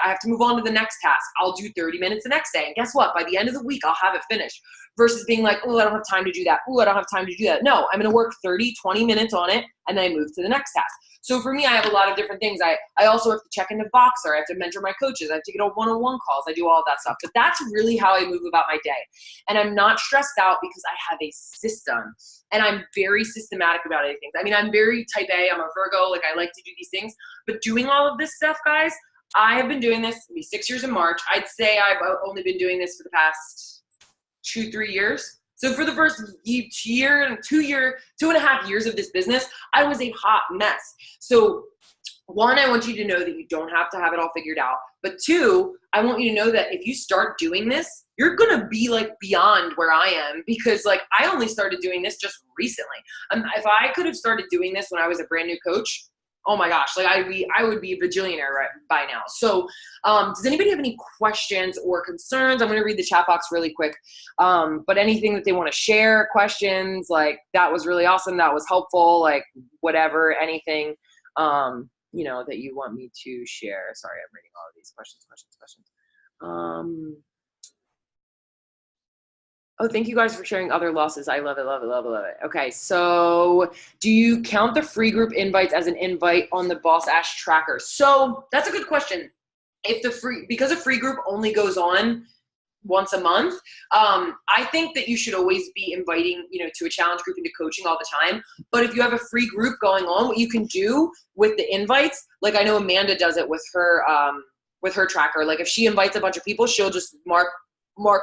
have to move on to the next task. I'll do 30 minutes the next day. And guess what? By the end of the week, I'll have it finished versus being like, oh, I don't have time to do that. Oh, I don't have time to do that. No, I'm going to work 30, 20 minutes on it and then I move to the next task. So for me, I have a lot of different things. I also have to check into Voxer. I have to mentor my coaches. I have to get on one-on-one calls. I do all of that stuff. But that's really how I move about my day. And I'm not stressed out because I have a system. And I'm very systematic about anything. I mean, I'm very type A. I'm a Virgo. Like, I like to do these things. But doing all of this stuff, guys, I have been doing this. It'll be 6 years in March. I'd say I've only been doing this for the past 2-3 years. So for the first year and 2.5 years of this business, I was a hot mess. So 1, I want you to know that you don't have to have it all figured out. But 2, I want you to know that if you start doing this, you're going to be like beyond where I am because like I only started doing this just recently. If I could have started doing this when I was a brand new coach, oh my gosh, like I would be a bajillionaire right by now. So does anybody have any questions or concerns? I'm going to read the chat box really quick. But anything that they want to share, questions, like that was really awesome. That was helpful. Like whatever, anything, that you want me to share. Sorry, I'm reading all of these questions. Oh, thank you guys for sharing other losses. I love it, love it, love it, love it. Okay, so do you count the free group invites as an invite on the Boss Ash tracker? So that's a good question. Because a free group only goes on once a month, I think that you should always be inviting, to a challenge group into coaching all the time. But if you have a free group going on, what you can do with the invites, like I know Amanda does it with her tracker. Like if she invites a bunch of people, she'll just mark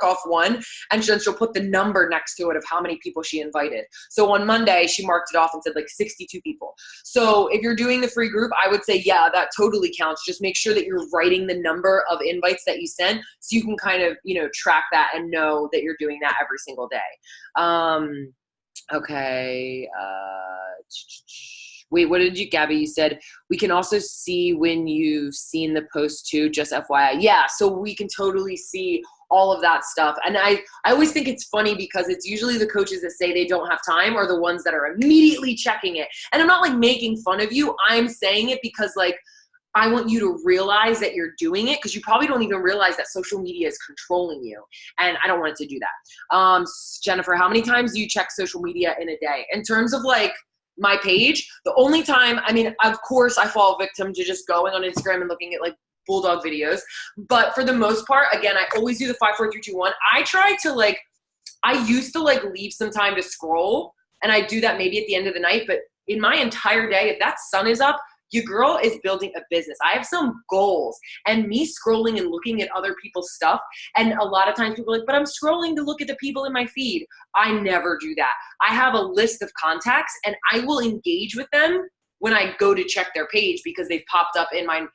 off one and then she'll put the number next to it of how many people she invited. So on Monday, she marked it off and said like 62 people. So if you're doing the free group, I would say, yeah, that totally counts. Just make sure that you're writing the number of invites that you sent so you can kind of, track that and know that you're doing that every single day. Okay. Wait, what did Gabby, you said, we can also see when you've seen the post too, just FYI. Yeah, so we can totally see all of that stuff. And I always think it's funny because it's usually the coaches that say they don't have time or the ones that are immediately checking it. And I'm not like making fun of you. I'm saying it because like, I want you to realize that you're doing it because you probably don't even realize that social media is controlling you. And I don't want it to do that. Jennifer, how many times do you check social media in a day? In terms of like my page, the only time, of course I fall victim to just going on Instagram and looking at like bulldog videos. But for the most part, again, I always do the 5, 4, 3, 2, 1. I used to leave some time to scroll and I do that maybe at the end of the night. But in my entire day, if that sun is up, your girl is building a business. I have some goals and me scrolling and looking at other people's stuff. And a lot of times people are like, but I'm scrolling to look at the people in my feed. I never do that. I have a list of contacts and I will engage with them when I go to check their page because they've popped up in my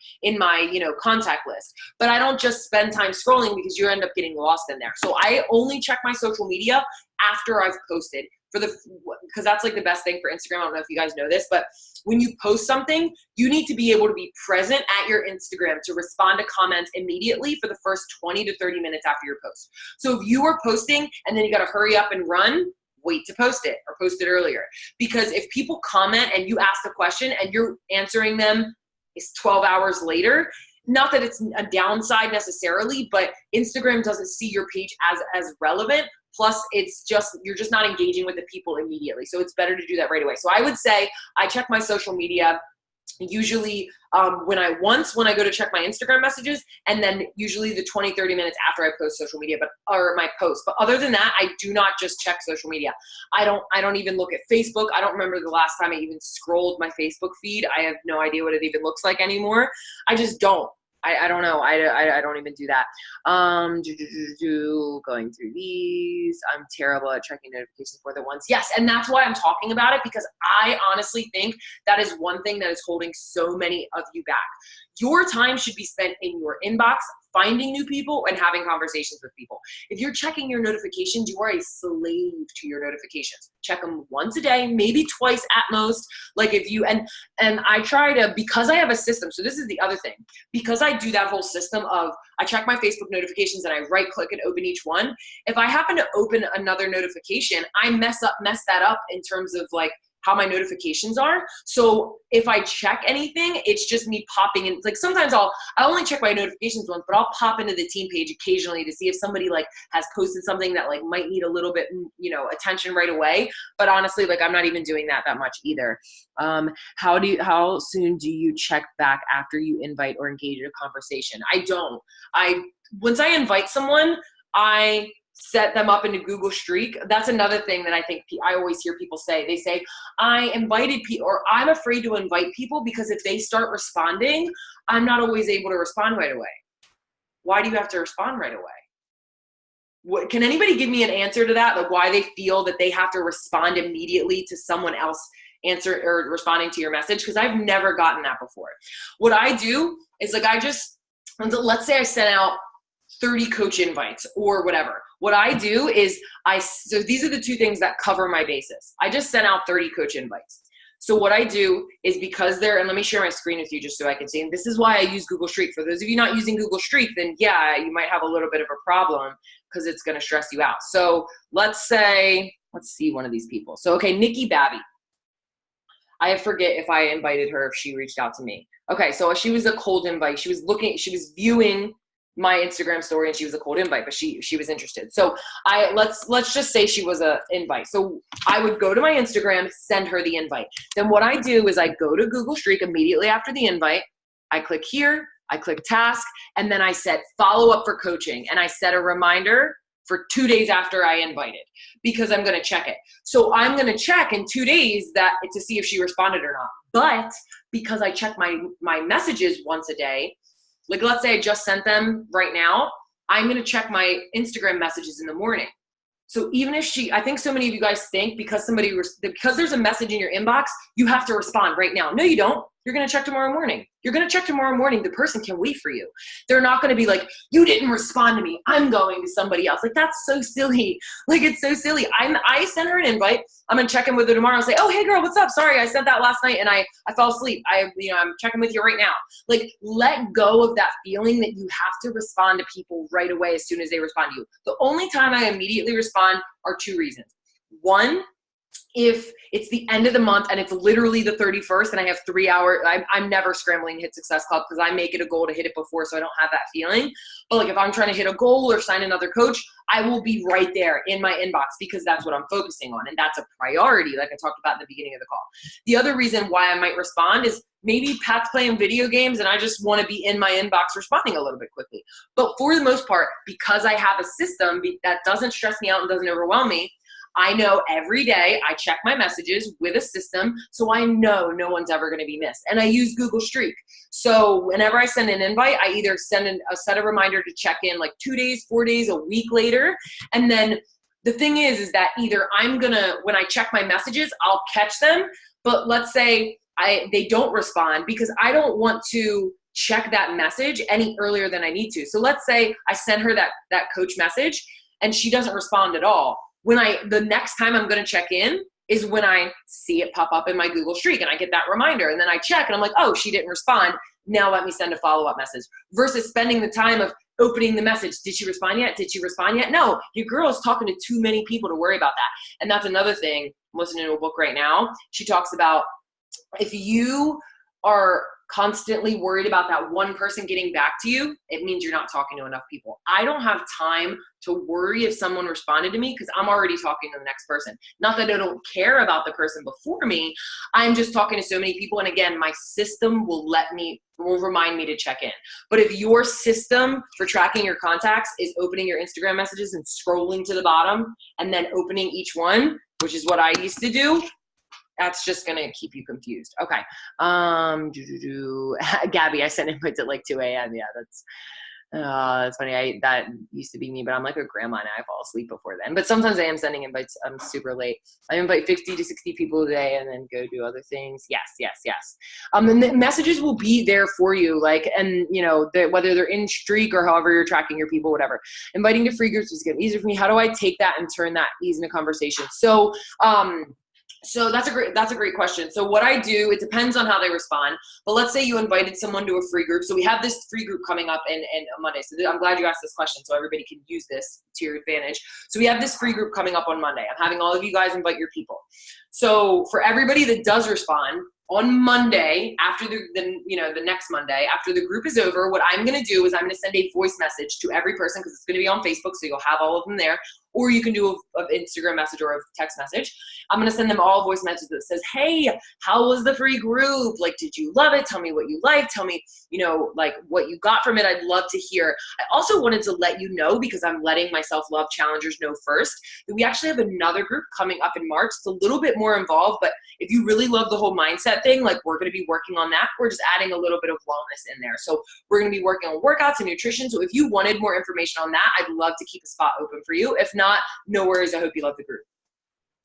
contact list. But I don't just spend time scrolling because you end up getting lost in there. So I only check my social media after I've posted because that's like the best thing for Instagram. I don't know if you guys know this, but when you post something, you need to be able to be present at your Instagram to respond to comments immediately for the first 20 to 30 minutes after your post. So if you are posting and then you got to hurry up and run, wait to post it or post it earlier. Because if people comment and you ask the question and you're answering them is 12 hours later, not that it's a downside necessarily, but Instagram doesn't see your page as relevant. Plus you're just not engaging with the people immediately. So it's better to do that right away. So I would say I check my social media usually when I go to check my Instagram messages, and then usually the 20, 30 minutes after I post social media, or my post. But other than that, I do not just check social media. I don't even look at Facebook. I don't remember the last time I even scrolled my Facebook feed. I have no idea what it even looks like anymore. I just don't. I don't know. I don't even do that. Going through these. I'm terrible at checking notifications more than once. Yes, and that's why I'm talking about it, because I honestly think that is one thing that is holding so many of you back. Your time should be spent in your inbox, finding new people and having conversations with people. If you're checking your notifications, you are a slave to your notifications. Check them once a day, maybe twice at most. Like if you, and I try to, because I have a system, so this is the other thing, because I do that whole system of, I check my Facebook notifications and I right click and open each one. If I happen to open another notification, I mess that up in terms of like how my notifications are. So if I check anything, it's just me popping in. Like sometimes I only check my notifications once, but I'll pop into the team page occasionally to see if somebody like has posted something that like might need a little bit, attention right away. But honestly, like I'm not even doing that much either. How soon do you check back after you invite or engage in a conversation? I don't. Once I invite someone, I set them up into Google Streak. That's another thing that I think I always hear people say. They say, I invited people, or I'm afraid to invite people because if they start responding, I'm not always able to respond right away. Why do you have to respond right away? Can anybody give me an answer to that? Like why they feel that they have to respond immediately to someone else answer or responding to your message? Because I've never gotten that before. What I do is like let's say I sent out 30 coach invites or whatever. What I do is so these are the two things that cover my basis. I just sent out 30 coach invites. So what I do is because and let me share my screen with you just so I can see. And this is why I use Google Streak. For those of you not using Google Streak, then yeah, you might have a little bit of a problem because it's going to stress you out. So let's see one of these people. So, okay, Nikki Babby. I forget if I invited her, if she reached out to me. Okay, so she was a cold invite. She was viewing my Instagram story and she was a cold invite, but she was interested. So let's just say she was a invite. So I would go to my Instagram, send her the invite. Then what I do is I go to Google Streak immediately after the invite. I click here, I click task, and then I set follow up for coaching. And I set a reminder for 2 days after I invited because I'm going to check it. So I'm going to check in 2 days to see if she responded or not. But because I check my messages once a day, like let's say I just sent them right now, I'm going to check my Instagram messages in the morning. So even if I think so many of you guys think because there's a message in your inbox, you have to respond right now. No, you don't. You're going to check tomorrow morning. You're going to check tomorrow morning. The person can wait for you. They're not going to be like, you didn't respond to me, I'm going to somebody else. Like, that's so silly. Like, it's so silly. I sent her an invite. I'm going to check in with her tomorrow and say, oh, hey girl, what's up? Sorry, I sent that last night and I fell asleep. I'm checking with you right now. Like, let go of that feeling that you have to respond to people right away as soon as they respond to you. The only time I immediately respond are 2 reasons. One, if it's the end of the month and it's literally the 31st and I have 3 hours, I'm never scrambling to hit Success Club because I make it a goal to hit it before so I don't have that feeling. But like if I'm trying to hit a goal or sign another coach, I will be right there in my inbox because that's what I'm focusing on. And that's a priority, like I talked about in the beginning of the call. The other reason why I might respond is maybe Pat's playing video games and I just want to be in my inbox responding a little bit quickly. But for the most part, because I have a system that doesn't stress me out and doesn't overwhelm me, I know every day I check my messages with a system, so I know no one's ever going to be missed. And I use Google Streak. So whenever I send an invite, I either set a reminder to check in like 2 days, 4 days, a week later. And then the thing is that either when I check my messages, I'll catch them. But let's say they don't respond because I don't want to check that message any earlier than I need to. So let's say I send her that coach message and she doesn't respond at all. The next time I'm going to check in is when I see it pop up in my Google Streak and I get that reminder and then I check and I'm like, oh, she didn't respond. Now let me send a follow-up message versus spending the time of opening the message. Did she respond yet? Did she respond yet? No, your girl is talking to too many people to worry about that. And that's another thing. I'm listening to a book right now. She talks about if you are constantly worried about that one person getting back to you, it means you're not talking to enough people. I don't have time to worry if someone responded to me because I'm already talking to the next person. Not that I don't care about the person before me. I'm just talking to so many people. And again, my system will remind me to check in. But if your system for tracking your contacts is opening your Instagram messages and scrolling to the bottom and then opening each one, which is what I used to do, that's just gonna keep you confused. Okay. Gabby, I sent invites at like 2 a.m. Yeah, that's funny. That used to be me, but I'm like a grandma now. I fall asleep before then. But sometimes I am sending invites. I'm super late. I invite 50 to 60 people a day and then go do other things. Yes. And the messages will be there for you. Like, and you know, whether they're in Streak or however you're tracking your people, whatever. Inviting to free groups is getting easier for me. How do I take that and turn that ease into conversation? So that's a great question. So what I do, it depends on how they respond, but let's say you invited someone to a free group. So we have this free group coming up in Monday. So I'm glad you asked this question so everybody can use this to your advantage. So we have this free group coming up on Monday. I'm having all of you guys invite your people. So for everybody that does respond, on Monday, after the next Monday, after the group is over, what I'm going to do is I'm going to send a voice message to every person because it's going to be on Facebook, so you'll have all of them there. Or you can do an Instagram message or a text message. I'm going to send them all a voice message that says, hey, how was the free group? Like, did you love it? Tell me what you liked. Tell me, like what you got from it. I'd love to hear. I also wanted to let you know, because I'm letting my self-love challengers know first, that we actually have another group coming up in March. It's a little bit more involved, but if you really love the whole mindset thing, like we're going to be working on that. We're just adding a little bit of wellness in there. So we're going to be working on workouts and nutrition. So if you wanted more information on that, I'd love to keep a spot open for you. If not, no worries. I hope you love the group.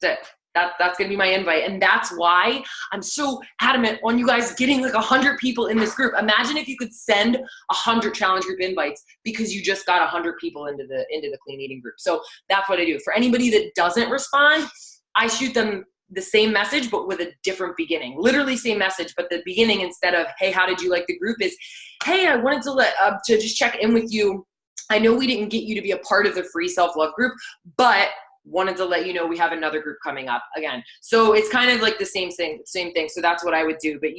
That's it. That's going to be my invite. And that's why I'm so adamant on you guys getting like 100 people in this group. Imagine if you could send 100 challenge group invites because you just got 100 people into the clean eating group. So that's what I do. For anybody that doesn't respond, I shoot them the same message, but with a different beginning. Literally same message, but the beginning, instead of, hey, how did you like the group, is, hey, I wanted to just check in with you. I know we didn't get you to be a part of the free self-love group, but wanted to let you know we have another group coming up again. So it's kind of like the same thing. So that's what I would do. But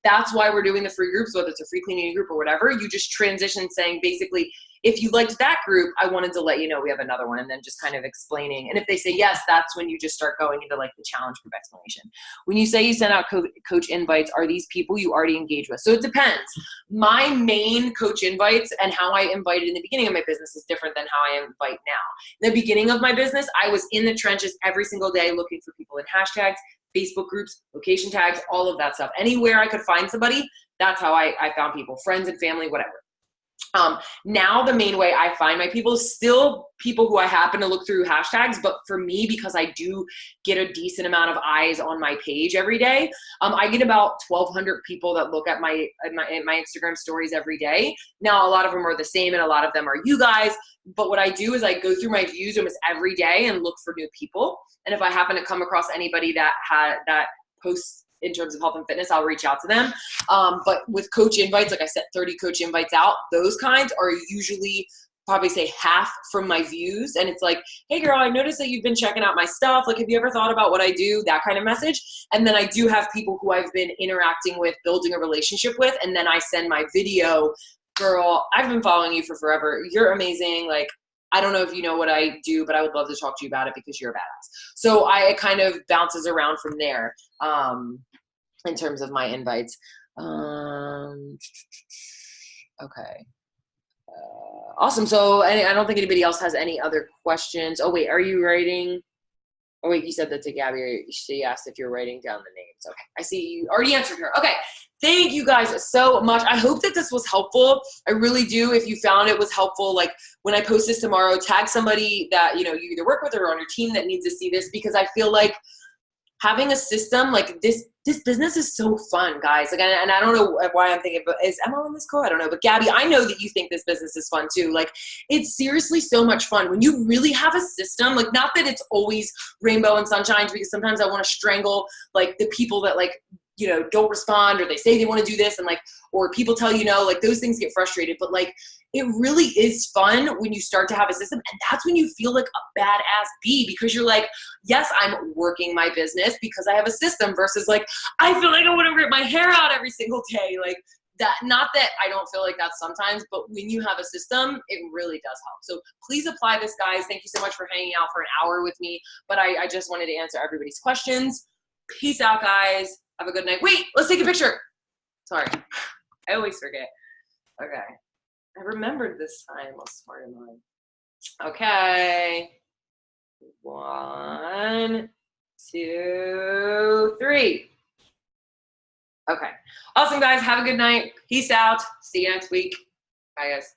that's why we're doing the free groups, whether it's a free clean eating group or whatever. You just transition saying, basically, if you liked that group, I wanted to let you know we have another one, and then just kind of explaining. And if they say yes, that's when you just start going into like the challenge group explanation. When you say you send out coach invites, are these people you already engage with? So it depends. My main coach invites and how I invited in the beginning of my business is different than how I invite now. In the beginning of my business, I was in the trenches every single day looking for people in hashtags, Facebook groups, location tags, all of that stuff. Anywhere I could find somebody, that's how I found people, friends and family, whatever. Now the main way I find my people is still people who I happen to look through hashtags, but for me, because I do get a decent amount of eyes on my page every day, I get about 1,200 people that look at my Instagram stories every day. Now, a lot of them are the same and a lot of them are you guys, but what I do is I go through my views almost every day and look for new people. And if I happen to come across anybody that posts in terms of health and fitness, I'll reach out to them. But with coach invites, like I said, 30 coach invites out, those kinds are usually probably say half from my views. And it's like, hey girl, I noticed that you've been checking out my stuff. Like, have you ever thought about what I do? That kind of message. And then I do have people who I've been interacting with, building a relationship with. And then I send my video, girl, I've been following you for forever. You're amazing. Like, I don't know if you know what I do, but I would love to talk to you about it because you're a badass. So it kind of bounces around from there in terms of my invites. Okay. Awesome. So I don't think anybody else has any other questions. Oh, wait, are you writing? Oh, wait, you said that to Gabby. She asked if you're writing down the names. Okay. I see you already answered her. Okay. Thank you guys so much. I hope that this was helpful. I really do. If you found it was helpful, like when I post this tomorrow, tag somebody that, you either work with or on your team that needs to see this, because I feel like having a system like this business is so fun, guys. Like, and I don't know why I'm thinking, but is Emma on this call? I don't know. But Gabby, I know that you think this business is fun too. Like, it's seriously so much fun when you really have a system. Like, not that it's always rainbow and sunshines, because sometimes I want to strangle like the people that like you know, don't respond, or they say they want to do this and like, or people tell you no, like those things get frustrated. But like, it really is fun when you start to have a system, and that's when you feel like a badass bee, because you're like, yes, I'm working my business because I have a system, versus like, I feel like I want to rip my hair out every single day. Like that, not that I don't feel like that sometimes, but when you have a system, it really does help. So please apply this, guys. Thank you so much for hanging out for an hour with me, but I just wanted to answer everybody's questions. Peace out, guys. Have a good night. Wait, let's take a picture. Sorry, I always forget. Okay. I remembered this time. How smart am I? Okay. 1, 2, 3. Okay. Awesome, guys. Have a good night. Peace out. See you next week. Bye, guys.